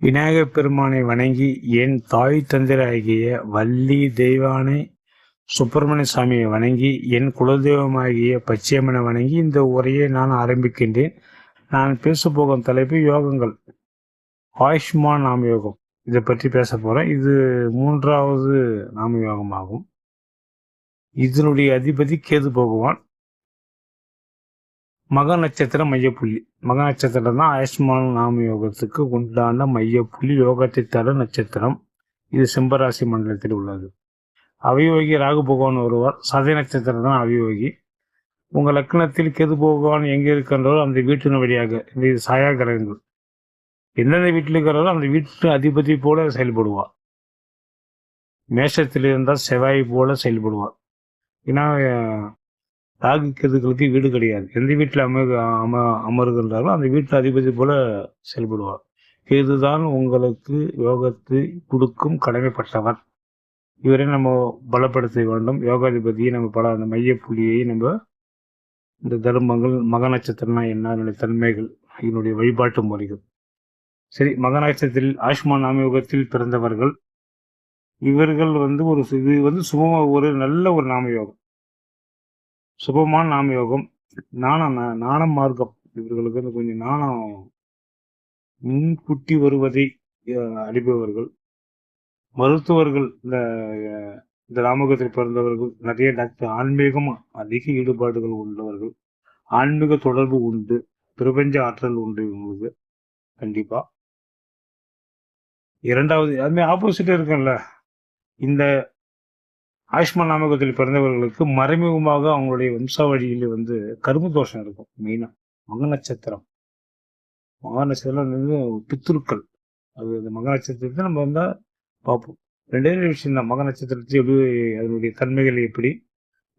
விநாயகப் பெருமானை வணங்கி என் தாய் தந்தையராகிய வள்ளி தெய்வானை சுப்பிரமணிய சாமியை வணங்கி என் குலதெய்வமாகிய பச்சையம்மனை வணங்கி இந்த உரையை நான் ஆரம்பிக்கின்றேன். நான் பேசப்போகும் தலைப்பு யோகங்கள். ஆயுஷ்மான் நாம யோகம் இதை பற்றி பேச போகிறேன். இது 3வது நாம யோகமாகும். இதனுடைய அதிபதி கேது பகவான். மக நட்சத்திரம் மையப்புள்ளி. மக நட்சத்திரம் தான் ஆயுஷ்மான் நாம யோகத்துக்கு உண்டான மையப்புள்ளி, யோகத்தை தர நட்சத்திரம். இது சிம்மராசி மண்டலத்தில் உள்ளது. அவியோகி ராகு பகவான் வருவார். சதய நட்சத்திரம் தான் அவியோகி. உங்கள் லக்னத்தில் கேது பகவான் எங்கே இருக்கின்றோ அந்த வீட்டின் வழியாக இந்த சாயா கிரகங்கள் எந்தெந்த வீட்டில் இருக்கிறாரோ அந்த வீட்டு அதிபதி போல செயல்படுவார். மேஷத்தில் இருந்தால் செவ்வாய் போல செயல்படுவார். ஏன்னா ராகு கேதுக்களுக்கு வீடு கிடையாது. எந்த வீட்டில் அமர்கின்றாரோ அந்த வீட்டில் அதிபதி போல செயல்படுவார். கேதுதான் உங்களுக்கு யோகத்தை கொடுக்கும் கடமைப்பட்டவர். இவரை நம்ம பலப்படுத்த வேண்டும். யோகாதிபதியை நம்ம அந்த மையப்புள்ளியை நம்ம இந்த தர்மங்கள், மக நட்சத்திரம்னா என்ன, அதனுடைய தன்மைகள், இதனுடைய வழிபாட்டு முறைகள். சரி, மக நட்சத்திரத்தில் ஆயுஷ்மான் நாம யோகத்தில் பிறந்தவர்கள் இவர்கள் இது சுபமா ஒரு நல்ல ஒரு நாம யோகம், சுபமான நாம யோகம். நாணம் மார்க்கம். இவர்களுக்கு கொஞ்சம் நாணம் முன்கூட்டி வருவதை அறிபவர்கள். மருத்துவர்கள். இந்த ராமகத்தில் பிறந்தவர்கள் நிறைய டாக்டர். ஆன்மீகம் அதிக ஈடுபாடுகள் உள்ளவர்கள். ஆன்மீக தொடர்பு உண்டு. பிரபஞ்ச ஆற்றல் உண்டு இவங்களுக்கு கண்டிப்பா. இரண்டாவது அதுமே ஆப்போசிட் இருக்குல்ல. இந்த ஆயுஷ்மான் நாமகத்தில் பிறந்தவர்களுக்கு மறைமுகமாக அவங்களுடைய வம்சாவழியில் கரும தோஷம் இருக்கும். மெயினா மக நட்சத்திரம் பித்துருக்கள். அது அந்த மக நட்சத்திரத்தை நம்ம பார்ப்போம். ரெண்டே விஷயம் தான். மக நட்சத்திரத்தை எப்படி, அதனுடைய தன்மைகள் எப்படி,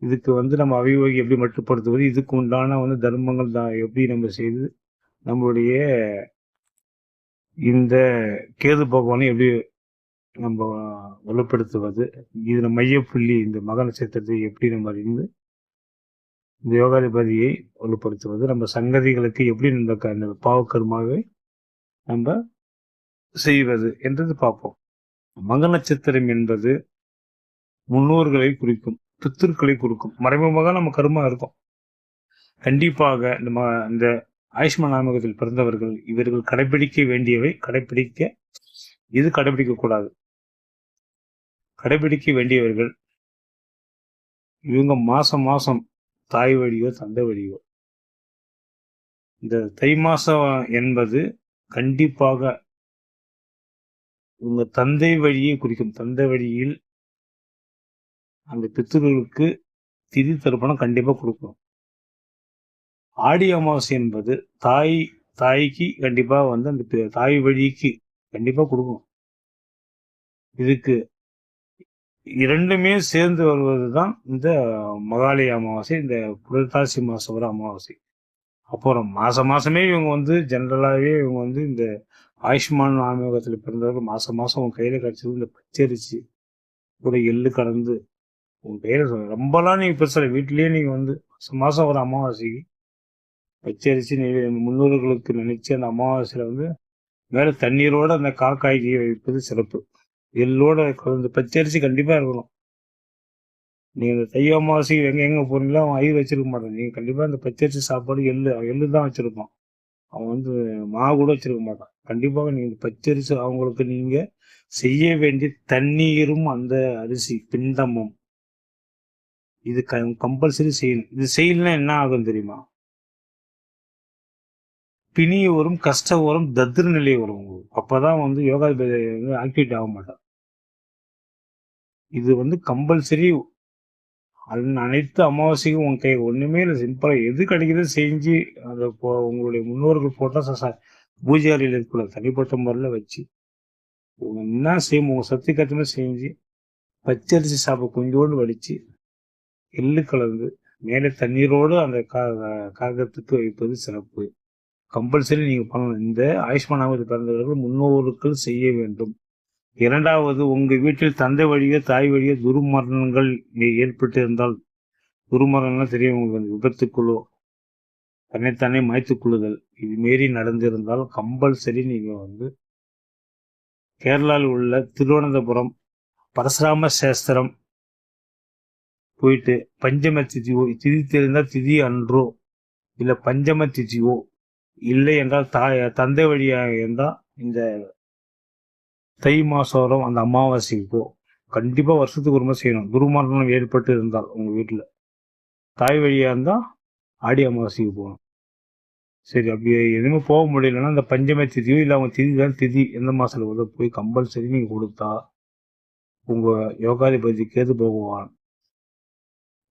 இதுக்கு நம்ம அவியோகி எப்படி மட்டுப்படுத்துவது, இதுக்கு உண்டான தர்மங்கள் தான் எப்படி நம்ம செய்து நம்மளுடைய இந்த கேது பகவானை எப்படி நம்ம வலுப்படுத்துவது, இதுல மையப்புள்ளி இந்த மக நட்சத்திரத்தை எப்படி நம்ம அறிந்து இந்த யோகாதிபதியை வலுப்படுத்துவது, நம்ம சங்கதிகளுக்கு எப்படி இந்த பாவக்கர்மாவை நம்ம செய்வது என்றது பார்ப்போம். மக நட்சத்திரம் என்பது முன்னோர்களை குறிக்கும், பித்திருக்களை குறிக்கும். மறைமுகமாக நம்ம கர்மா இருக்கும். கண்டிப்பாக இந்த ஆயுஷ்மான் நாமகத்தில் பிறந்தவர்கள் இவர்கள் கடைபிடிக்க வேண்டியவை கடைபிடிக்க கூடாது. கடைபிடிக்க வேண்டியவர்கள் இவங்க மாசம் தாய் வழியோ தந்தை வழியோ, இந்த தை மாசம் என்பது கண்டிப்பாக உங்க தந்தை வழியை குறிக்கும். தந்தை வழியில் அந்த பித்திருக்களுக்கு திதி தர்ப்பணம் கண்டிப்பா கொடுக்கும். ஆடி அமாவாசை என்பது தாய்க்கு கண்டிப்பா அந்த தாய் வழிக்கு கண்டிப்பா கொடுக்கும். இதுக்கு இரண்டுமே சேர்ந்து வருவதுதான் இந்த மகாலய அமாவாசை, இந்த புரட்டாசி மாசம் வர அமாவாசை. அப்புறம் மாசமே இவங்க ஜெனரலாகவே இவங்க இந்த ஆயுஷ்மான் நாமயோகத்தில் பிறந்தவர்கள் மாசம் உங்க கையில கிடைச்சது இந்த பச்சரிசி ஒரு எள்ளு கலந்து உங்க கையில ரொம்பலாம் நீங்க பேசல. வீட்டிலேயே நீங்க மாசம் ஒரு அமாவாசைக்கு பச்சரிசி முன்னோர்களுக்கு நினைச்சு அந்த அமாவாசையில மேல தண்ணீரோட அந்த காக்காய்க்கு வைப்பது சிறப்பு. எள்ளோட கலந்து பச்சரிசி கண்டிப்பா இருக்கணும். நீங்க இந்த தை அமாவாசைக்கு எங்க போறீங்களோ அவன் ஐ வச்சிருக்க மாட்டான். நீங்க கண்டிப்பா இந்த பச்சரிசி சாப்பாடு எள்ளு தான் வச்சிருப்பான். அவன் மாவு கூட வச்சிருக்க மாட்டான். கண்டிப்பாக நீங்க பச்சரிசி அவங்களுக்கு நீங்க செய்ய வேண்டிய தண்ணீரும் அந்த அரிசி பிண்டமும் இது கம்பல்சரி செய்யணும். இது செய்யலன்னா என்ன ஆகும் தெரியுமா? பிணி வரும், கஷ்டம் வரும், தத்திர நிலை வரும். அப்பதான் யோகா ஆக்டிவேட் ஆக மாட்டான். இது கம்பல்சரி. அனைத்து அமாவாசைக்கும் உங்க கை ஒண்ணுமே இல்லை. சிம்பிளா எது கிடைக்குதோ செஞ்சு அந்த உங்களுடைய முன்னோர்கள் போட்டா பூஜை அறையில் இருக்கல தனிப்பட்ட முறையில் வச்சு என்ன செய்யும் உங்க சக்தி கட்டமே செஞ்சு பச்சரிசி சாப்பிட கொஞ்சோண்டு வடிச்சு எள்ளு கலந்து மேலே தண்ணீரோடு அந்த காகத்துக்கு வைப்பது சிறப்பு. கம்பல்சரி நீங்க பண்ணணும். இந்த ஆயுஷ்மான் நாமத்தில் பிறந்தவர்கள் முன்னோர்கள் செய்ய வேண்டும். இரண்டாவது, உங்க வீட்டில் தந்தை வழியோ தாய் வழியோ துர்மரணங்கள் ஏற்பட்டு இருந்தால், துர்மரணம்லாம் தெரியும் உங்களுக்கு, விபத்துக்குள்ளோ தன்னைத்தானே மாய்த்துக் கொள்ளுதல் இது மாரி நடந்திருந்தால் கம்பல்சரி நீங்க கேரளாவில் உள்ள திருவனந்தபுரம் பரசுராம சேஸ்திரம் போயிட்டு பஞ்சம திதி தெரிந்தால் திதி அன்றோ இல்லை பஞ்சம திதியோ இல்லை என்றால் தந்தை வழியாக இருந்தால் இந்த தை மாசம் அந்த அமாவாசைக்கோ கண்டிப்பாக வருஷத்துக்கு ஒரு முறை செய்யணும். துர்மரணம் ஏற்பட்டு இருந்தால் உங்கள் வீட்டில் தாய் வழியாக இருந்தால் ஆடி அமாவாசைக்கு போகணும். சரி, அப்படி எதுவுமே போக முடியலன்னா அந்த பஞ்சம திதியோ இல்லை அவங்க திதி தான் திதி எந்த மாதத்தில் வந்து போய் கம்பல்சரி நீங்கள் கொடுத்தா உங்கள் யோகாதிபதி கேது பகவான்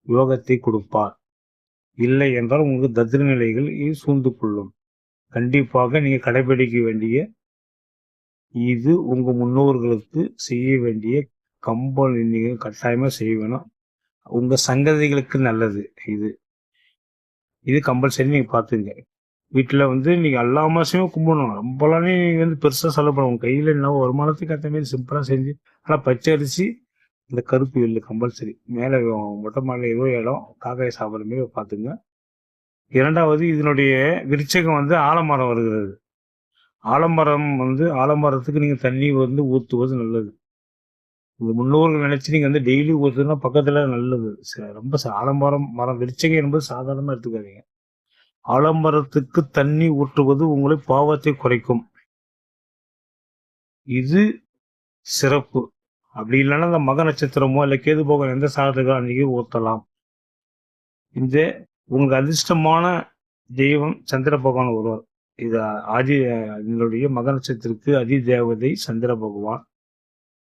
யோகத்தை கொடுப்பார். இல்லை என்றால் உங்களுக்கு தத்ர நிலைகள் சூழ்ந்து கொள்ளும். கண்டிப்பாக நீங்கள் கடைபிடிக்க வேண்டிய இது உங்கள் முன்னோர்களுக்கு செய்ய வேண்டிய கம்பல் நீங்கள் கட்டாயமாக செய்ய வேணும். உங்கள் சங்கதிகளுக்கு நல்லது. இது கம்பல்சரி நீங்கள் பார்த்துங்க. வீட்டில் வந்து நீங்கள் எல்லா மாதமே கும்பிடணும். ரொம்பலாம் நீங்கள் வந்து பெருசாக செலவு பண்ணணும். உங்கள் கையில் என்ன வருமானத்துக்கு ஏற்ற மாதிரி சிம்பிளாக செஞ்சு ஆனால் பச்சை அரிசி இந்த கருப்பு எள்ளு கம்பல்சரி மேலே மொட்டை மாலை ஏதோ இடம் காக்காய் சாப்பிட்ற மாரி பார்த்துங்க. இரண்டாவது, இதனுடைய விருட்சகம் வந்து ஆலமரம் வருகிறது. ஆலமரத்துக்கு நீங்கள் தண்ணி வந்து ஊற்றுவது நல்லது. உங்கள் முன்னோர்கள் நினைச்சு நீங்கள் வந்து டெய்லி ஊற்றுனா பக்கத்தில் நல்லது. ரொம்ப மரம் விருட்சகம் என்பது சாதாரணமாக எடுத்துக்காதீங்க. ஆலமரத்துக்கு தண்ணி ஊற்றுவது உங்களை பாவத்தை குறைக்கும். இது சிறப்பு. அப்படி இல்லைன்னா இந்த மக நட்சத்திரமோ இல்லை கேது போக எந்த சாதத்துக்கோ அன்றைக்கி ஊற்றலாம். இந்த உங்களுக்கு அதிர்ஷ்டமான தெய்வம் சந்திர பகவான் ஒருவர். இது இதனுடைய மக நட்சத்திரத்துக்கு அதி தேவதை சந்திர பகவான்.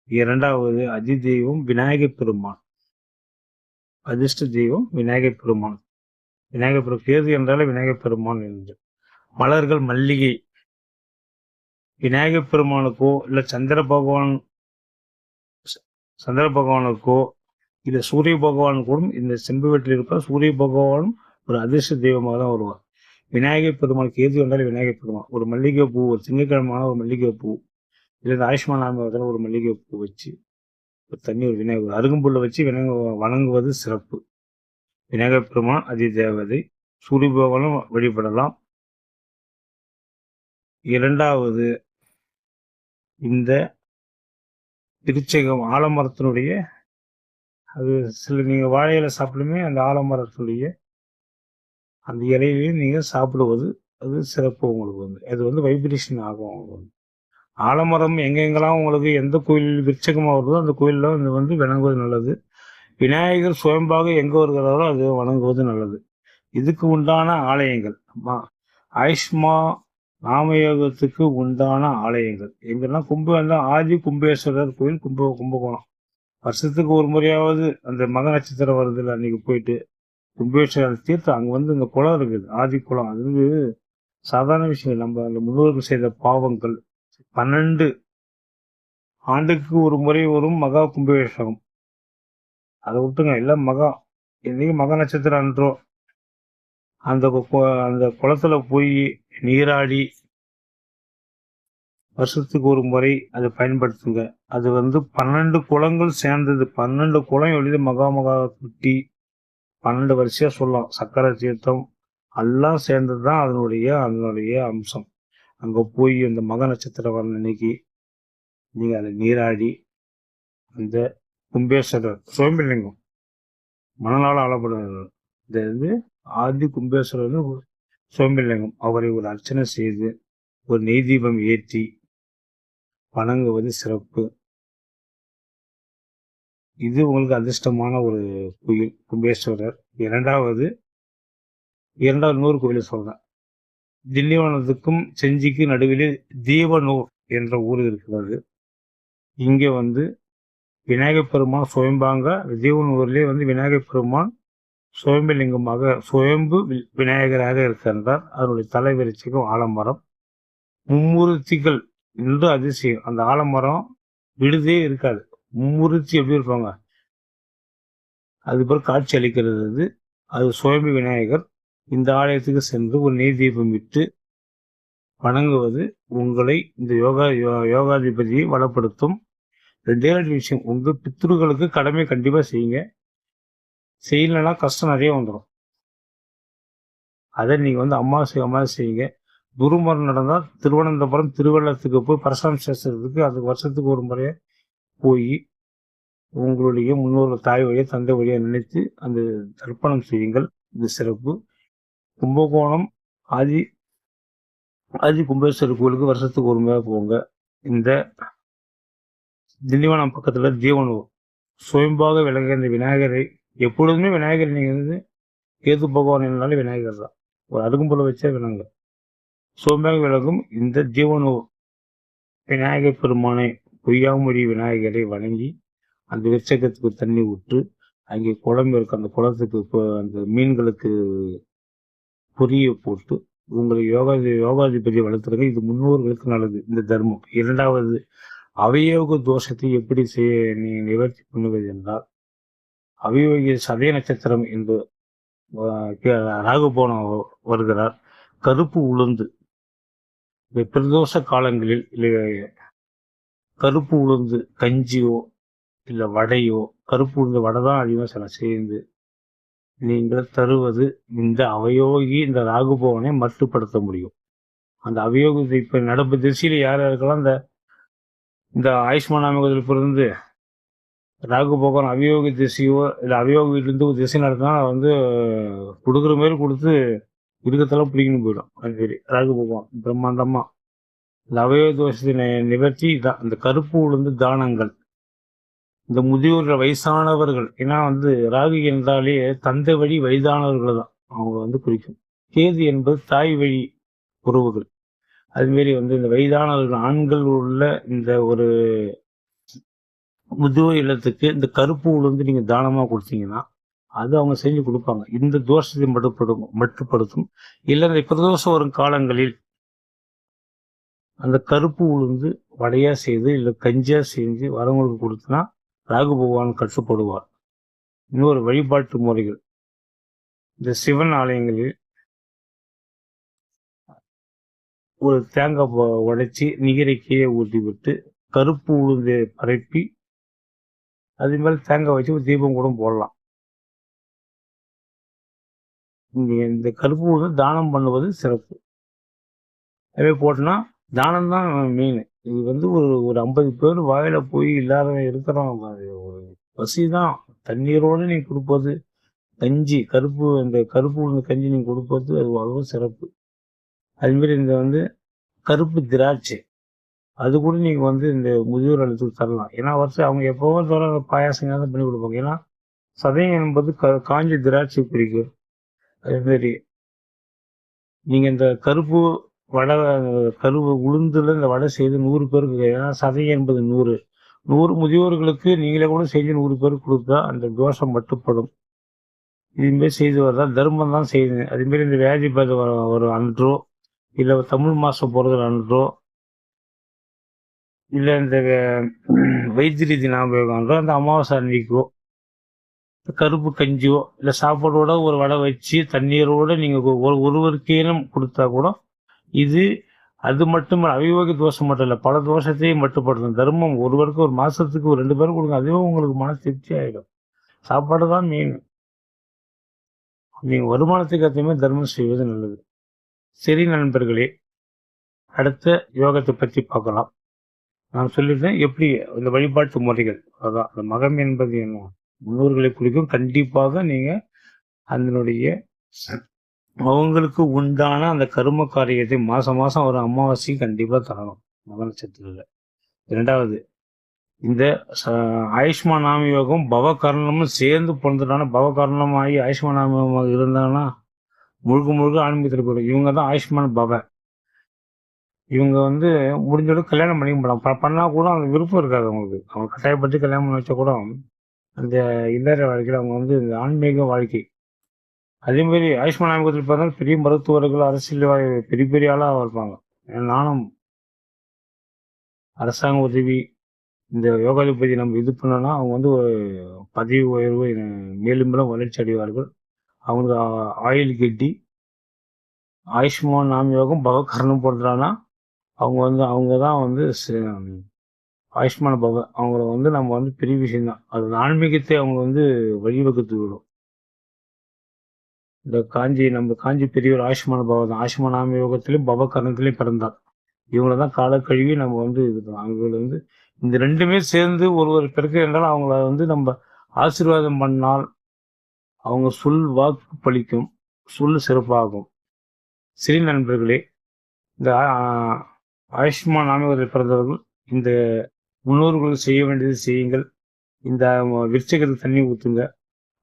இரண்டாவது அதி தெய்வம் விநாயகப் பெருமான். அதிர்ஷ்ட தெய்வம் விநாயகப் பெருமான். கேது என்றாலே விநாயகப் பெருமான் என்று. மலர்கள் மல்லிகை. விநாயகப் பெருமானுக்கோ இல்லை சந்திர பகவானுக்கோ இல்லை சூரிய பகவான் கூட இந்த செம்பு வீட்டில் இருப்பார். சூரிய பகவானும் ஒரு அதிர்ஷ்ட தெய்வமாக தான் வருவார். விநாயகப் பெருமான் கேது என்றாலே விநாயகப் பெருமான். ஒரு மல்லிகை பூ, ஒரு திங்கக்கிழமான ஒரு மல்லிகை பூ, இல்லை இந்த ஆயுஷ்மான் நாமத்தில் ஒரு மல்லிகை பூ வச்சு ஒரு தண்ணி ஒரு விநாயகர் அருகம்புல்லை வச்சு வணங்குவது சிறப்பு. விநாயகப் பெருமான் அதி தேவதை. சூரிய பகவானும் வழிபடலாம். இரண்டாவது, இந்த விருட்சகம் ஆலமரத்தினுடைய அது சில நீங்கள் வாழை இலை சாப்பிடுமே அந்த ஆலமரத்துடைய அந்த இலையிலையும் நீங்கள் சாப்பிடுவது அது சிறப்பு. உங்களுக்கு வந்து அது வந்து வைப்ரேஷன் ஆகும். உங்களுக்கு வந்து ஆலமரம் எங்கெங்கெல்லாம் உங்களுக்கு எந்த கோயில் விருட்சகமாக வருதோ அந்த கோயிலில் வந்து வணங்குவது நல்லது. விநாயகர் சுயம்பாக எங்கே வருகிறாரோ அது வணங்குவது நல்லது. இதுக்கு உண்டான ஆலயங்கள் ஆயுஷ்மா நாமயோகத்துக்கு உண்டான ஆலயங்கள் எங்கன்னா ஆதி கும்பேஸ்வரர் கோயில் கும்பகோணம். வருஷத்துக்கு ஒரு முறையாவது அந்த மக நட்சத்திரம் வருதுல அன்னைக்கு போயிட்டு கும்பேஸ்வரர் தீர்த்தம் அங்கே வந்து இந்த குளம் இருக்குது, ஆதி குளம். அது வந்து சாதாரண விஷயம். நம்ம அந்த முன்னோர்கள் செய்த பாவங்கள் 12 ஆண்டுக்கு ஒரு முறை வரும் மகா கும்பேஸ்வரம். அதை விட்டுங்க, எல்லாம் இன்னைக்கு மக நட்சத்திரம் அன்றோ அந்த குளத்துல போய் நீராடி வருஷத்துக்கு ஒரு முறை அதை பயன்படுத்துங்க. அது வந்து 12 குளங்கள் சேர்ந்தது. 12 குளம் எழுதி மகா குட்டி 12 வரிசையா சொல்லலாம். சக்கரை தீர்த்தம் எல்லாம் சேர்ந்தது தான் அதனுடைய அம்சம். அங்கே போய் அந்த மக நட்சத்திரம் வர அன்னைக்கு நீங்கள் அதை நீராடி அந்த கும்பேஸ்வரர் சுயம்பலிங்கம் மணலால் ஆளப்படுவார்கள். இது வந்து ஆதி கும்பேஸ்வரர் சுயம்பலிங்கம். அவரை ஒரு அர்ச்சனை செய்து ஒரு நெய் தீபம் ஏற்றி வணங்குவது சிறப்பு. இது உங்களுக்கு அதிர்ஷ்டமான ஒரு கோயில் கும்பேஸ்வரர். இரண்டாவது இன்னொரு கோயில் சொல்றேன். திண்டிவனத்துக்கும் செஞ்சிக்கு நடுவிலே தீவனூர் என்ற ஊர் இருக்கிறது. இங்கே வந்து விநாயகப் பெருமான் சுயம்பாங்க. தீவனூர்லேயே வந்து விநாயகப் பெருமான் சுயம்பலிங்கமாக சுயம்பு விநாயகராக இருக்கின்றார். அதனுடைய தலைவிரிச்சிக்கும் ஆலமரம். மும்மூர்த்திகள் என்று அதிசயம். அந்த ஆலமரம் விடுதே இருக்காது. மும்மூர்த்தி எப்படி இருப்பாங்க அது போல் காட்சி அளிக்கிறது. அது சுயம்பு விநாயகர். இந்த ஆலயத்துக்கு சென்று ஒரு நெய் தீபம் விட்டு வணங்குவது உங்களை இந்த யோகாதிபதியை வளப்படுத்தும். ரெண்டே விஷயம், உங்க பித்ருக்களுக்கு கடமை கண்டிப்பா செய்யுங்க. செய்யலைன்னா கஷ்டம் நிறைய வந்துடும். அதை நீங்க வந்து அமாவாசை செய்யுங்க. குருமரம் நடந்தால் திருவனந்தபுரம் திருவள்ளத்துக்கு போய் பரசுராம சேஸ்திரத்துக்கு அது வருஷத்துக்கு ஒரு முறையே போய் உங்களுடைய முன்னோர்கள் தாய் வழியா தந்தை வழியா நினைத்து அந்த தர்ப்பணம் செய்யுங்கள். இது சிறப்பு. கும்பகோணம் ஆதி ஆதி கும்பேஸ்வரர் கோயிலுக்கு வருஷத்துக்கு ஒரு முறை போங்க. இந்த திண்டிவனம் பக்கத்துல ஜீவனு சுயம்பாக விளங்குகிற இந்த விநாயகரை எப்பொழுதுமே விநாயகர் நீங்க வந்து கேது பகவான் என்னாலும் விநாயகர் தான். ஒரு அருகும்புல வச்சே விளங்க சுயம்பாக விளங்கும் இந்த ஜீவனு விநாயகர் பெருமானை பொய்யாமொழி விநாயகரை வணங்கி அந்த விருச்சகத்துக்கு தண்ணி விட்டு அங்கே குளம் இருக்கு. அந்த குளத்துக்கு அந்த மீன்களுக்கு பொரிய போட்டு உங்களை யோகாதிபதியை வளர்த்துருங்க. இது முன்னோர்களுக்கு நல்லது இந்த தர்மம். இரண்டாவது, அவயோக தோஷத்தை எப்படி நீ நிவர்த்தி பண்ணுவது என்றால், அவயோகி சதய நட்சத்திரம் என்று ராகுபோனம் வருகிறார். கருப்பு உளுந்து இந்த பிரதோஷ காலங்களில் கருப்பு உளுந்து கஞ்சியோ இல்லை வடையோ, கருப்பு உளுந்து வடை தான் அதிகமாக சில சேர்ந்து நீங்கள் தருவது இந்த அவயோகி இந்த ராகுபவனை மட்டுப்படுத்த முடியும். அந்த அவயோகத்தை இப்ப நடப்பு திசையில யார் யாருக்கெல்லாம் இந்த ஆயுஷ்மான் நாமகத்தில் பிறந்து ராகு பகவான் அவயோகி திசையோ இல்லை அவயோக வீட்டிலிருந்து ஒரு திசை நடத்தினா வந்து கொடுக்குற மாதிரி கொடுத்து இருக்கத்தெல்லாம் பிடிக்கணும் போயிடும். அது சரி, ராகு பகவான் பிரம்மாண்டமா இந்த அவயோக தோஷத்தை நிவர்த்தி தான் இந்த கருப்பு உளுந்து தானங்கள். இந்த முதியோர்கள் வயசானவர்கள், ஏன்னா வந்து ராகு என்றாலே தந்தை வழி வயதானவர்கள் தான் அவங்க வந்து குறிக்கும். கேது என்பது தாய் வழி உறவுகள். அதுமாரி வந்து இந்த வயதானவர்கள் ஆண்கள் உள்ள இந்த ஒரு முதியோர் இல்லத்துக்கு இந்த கருப்பு உளுந்து நீங்க தானமா கொடுத்தீங்கன்னா அது அவங்க செஞ்சு கொடுப்பாங்க. இந்த தோஷத்தை மட்டுப்படுத்தும். இல்லை இந்த பிரதோஷம் வரும் காலங்களில் அந்த கருப்பு உளுந்து வடையா செய்து இல்லை கஞ்சியா செஞ்சு வரவங்களுக்கு கொடுத்தனா ராகு பகவான் கட்டுப்படுவார். இன்னொரு வழிபாட்டு முறைகள், இந்த சிவன் ஆலயங்களில் ஒரு தேங்காய் உடைச்சி நிகரை கீழே ஊற்றி விட்டு கருப்பு உளுந்தை பரப்பி அது மேல தேங்காய் வச்சு ஒரு தீபம் கூட போடலாம். இந்த கருப்பு உளுந்து தானம் பண்ணுவது சிறப்பு. அதே போட்டோன்னா தானம் தான் மெயின். இது வந்து ஒரு 50 பேர் வாயில போய் இல்லாத இருக்கிறோம். ஒரு பசி தான். தண்ணீரோடு நீ கொடுப்பது கஞ்சி, இந்த கருப்பு உளுந்து கஞ்சி நீங்க கொடுப்பது அது அவ்வளவு சிறப்பு. அதுமாரி இந்த வந்து கருப்பு திராட்சை அது கூட நீங்க வந்து இந்த முதியோர் இல்லத்துக்கு தரலாம். ஏன்னா வருஷம் அவங்க எப்பவோ தவிர பாயாசம் தான் பண்ணி கொடுப்பாங்க. ஏன்னா சதயம் என்பது காஞ்சி திராட்சை குறிக்கும். அதேமாரி நீங்க இந்த கருப்பு வடை உளுந்துல இந்த வடை செய்து 100 பேருக்கு, ஏன்னா சதயம் என்பது 100 முதியோர்களுக்கு நீங்களே கூட செஞ்சு 100 பேருக்கு கொடுத்தா அந்த தோஷம் மட்டுப்படும். இதுமாரி செய்து வரதா தர்மம் தான் செய்யுது. அதேமாரி இந்த வியாதி ஒரு அன்றோ இல்லை தமிழ் மாசம் போறது அன்றோ இல்லை இந்த வைத்திரி தினாபயோகம் அன்றோ அந்த அமாவாசை அன்னைக்கோ கருப்பு கஞ்சியோ இல்லை சாப்பாடோட ஒரு வடை வச்சு தண்ணீரோட நீங்க ஒருவருக்கேனும் கொடுத்தா கூட இது அது மட்டும் அவியோக தோஷம் மட்டும் இல்லை, பல தோஷத்தையும் மட்டுப்படுத்தும். தர்மம் ஒருவருக்கு ஒரு மாசத்துக்கு ஒரு 2 பேரும் கொடுங்க, அதுவே உங்களுக்கு மன திருப்தி ஆகிடும். சாப்பாடு தான் மெயின். நீங்க வருமானத்துக்கு ஏற்ற மாதிரி தர்மம் செய்வது நல்லது. சரி நண்பர்களே, அடுத்த யோகத்தை பற்றி பார்க்கலாம். நான் சொல்லியிருந்தேன் எப்படி இந்த வழிபாட்டு முறைகள். அதான் அந்த மகம் என்பது என்ன, முன்னோர்களை குறிக்கும். கண்டிப்பாக நீங்க அதனுடைய அவங்களுக்கு உண்டான அந்த கரும காரியத்தை மாசம் ஒரு அமாவாசை கண்டிப்பா தரணும் மக நட்சத்திரத்துல. இரண்டாவது, இந்த ஆயுஷ்மான் நாம யோகம் பவகரணமும் சேர்ந்து பிறந்துட்டான பவகரணமாகி ஆயுஷ்மான் நாம யோகமாக இருந்தாங்கன்னா முழுக்க ஆன்மீகத்தில் போயிடும். இவங்க தான் ஆயுஷ்மான் பவ. இவங்க வந்து முடிஞ்சோட கல்யாணம் பண்ணிக்க பண்ணா கூட அந்த விருப்பம் இருக்காது அவங்களுக்கு. அவங்க கட்டாயப்பட்டு கல்யாணம் பண்ணி வச்சா கூட அந்த இல்லற வாழ்க்கையில் அவங்க வந்து இந்த ஆன்மீக வாழ்க்கை. அதே மாதிரி ஆயுஷ்மான் ஆன்மீகத்தில் பார்த்தா பெரிய மருத்துவர்கள் அரசியல் பெரிய ஆளாக இருப்பாங்க. நானும் அரசாங்க உதவி இந்த யோகாதிபதி நம்ம இது பண்ணோம்னா அவங்க வந்து ஒரு பதவி உயர்வு மேலும் மேலும் வளர்ச்சி அடைவார்கள். அவங்களுக்கு ஆயில் கட்டி ஆயுஷ்மான் நாம யோகம் பவகரணம் போடுறாங்கன்னா அவங்க தான் வந்து ஆயுஷ்மான பவ. அவங்கள வந்து நம்ம வந்து பெரிய விஷயம் தான். அது ஆன்மீகத்தை அவங்க வந்து வழிவகுத்து விடும். இந்த நம்ம காஞ்சி பெரியவர் ஆயுஷ்மான பவன் தான். ஆயுஷ்மான நாம யோகத்திலையும் பவகரணத்திலையும் பிறந்தார். இவங்கள தான் கால கழுவி நம்ம வந்து இது பண்ணலாம். அவங்கள வந்து இந்த ரெண்டுமே சேர்ந்து ஒருவர் பிறக்க என்றால் அவங்கள வந்து நம்ம ஆசீர்வாதம் பண்ணால் அவங்க சொல் வாக்கு பலிக்கும், சொல் சிறப்பாகும். சரி நண்பர்களே, இந்த ஆயுஷ்மான் நாமயோகத்தில் பிறந்தவர்கள் இந்த முன்னோர்கள் செய்ய வேண்டியது செய்யுங்கள். இந்த விருச்சகத்துக்கு தண்ணி ஊற்றுங்க.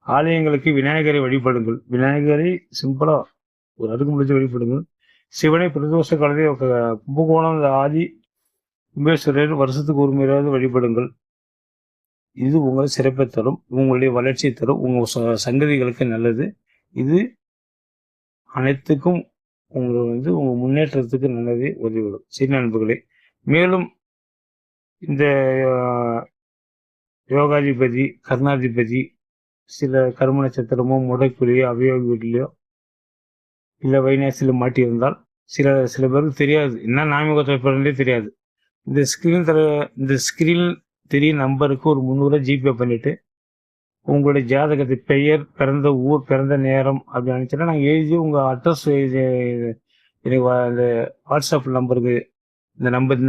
ஆலயங்களுக்கு விநாயகரை வழிபடுங்கள். விநாயகரை சிம்பிளா ஒரு அடுக்கு முடிச்சு வழிபடுங்கள். சிவனை பிரதோஷ காலத்தில் கும்பகோணம் ஆதி கும்பேஸ்வரர் வருஷத்துக்கு ஒரு முறையாவது வழிபடுங்கள். இது உங்களை சிறப்பை தரும், உங்களுடைய வளர்ச்சியை தரும், உங்க சங்கதிகளுக்கு நல்லது. இது அனைத்துக்கும் உங்களை வந்து உங்க முன்னேற்றத்துக்கு நல்லதே உதவிடும். சரி நண்பர்களே, மேலும் இந்த யோகாதிபதி கர்ணாதிபதி சில கர்ம நட்சத்திரமோ முடைக்குறியோ அவயோக வீட்டிலையோ இல்லை வைநாசில மாட்டியிருந்தால் சில பேருக்கு தெரியாது, என்ன நாமயோகத்தை பிறந்தே தெரியாது. இந்த ஸ்கிரீன் தெரிய நம்பருக்கு ஒரு 300 ஜிபே பண்ணிட்டு உங்களுடைய ஜாதகத்தை பெயர், பிறந்த ஊர், பிறந்த நேரம் அப்படி அனுப்பிச்சுன்னா நாங்கள் எழுதி உங்கள் அட்ரஸ் எனக்கு அந்த வாட்ஸ்அப் நம்பருக்கு இந்த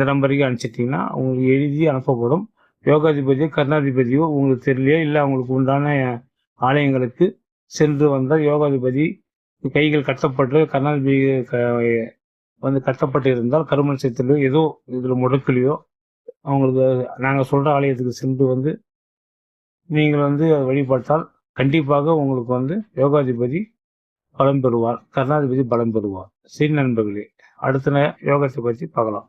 நம்பருக்கு அனுப்பிச்சிட்டிங்கன்னா உங்களுக்கு எழுதி அனுப்பப்படும். யோகாதிபதியோ கர்ணாதிபதியோ உங்களுக்கு தெரியலையோ இல்லை அவங்களுக்கு உண்டான ஆலயங்களுக்கு சென்று வந்தால் யோகாதிபதி கைகள் கட்டப்பட்டு கர்ணாதிபதி வந்து கட்டப்பட்டு இருந்தால் கருமன் சேர்த்துலையோ ஏதோ இதில் முடக்கலையோ அவங்களுக்கு நாங்கள் சொல்கிற ஆலயத்துக்கு சென்று வந்து நீங்கள் வந்து வழிபட்டால் கண்டிப்பாக உங்களுக்கு வந்து யோகாதிபதி பலம் பெறுவார், கர்ணாதிபதி பலம் பெறுவார். சரி நண்பர்களே, அடுத்த யோகத்தை பற்றி பார்க்கலாம்.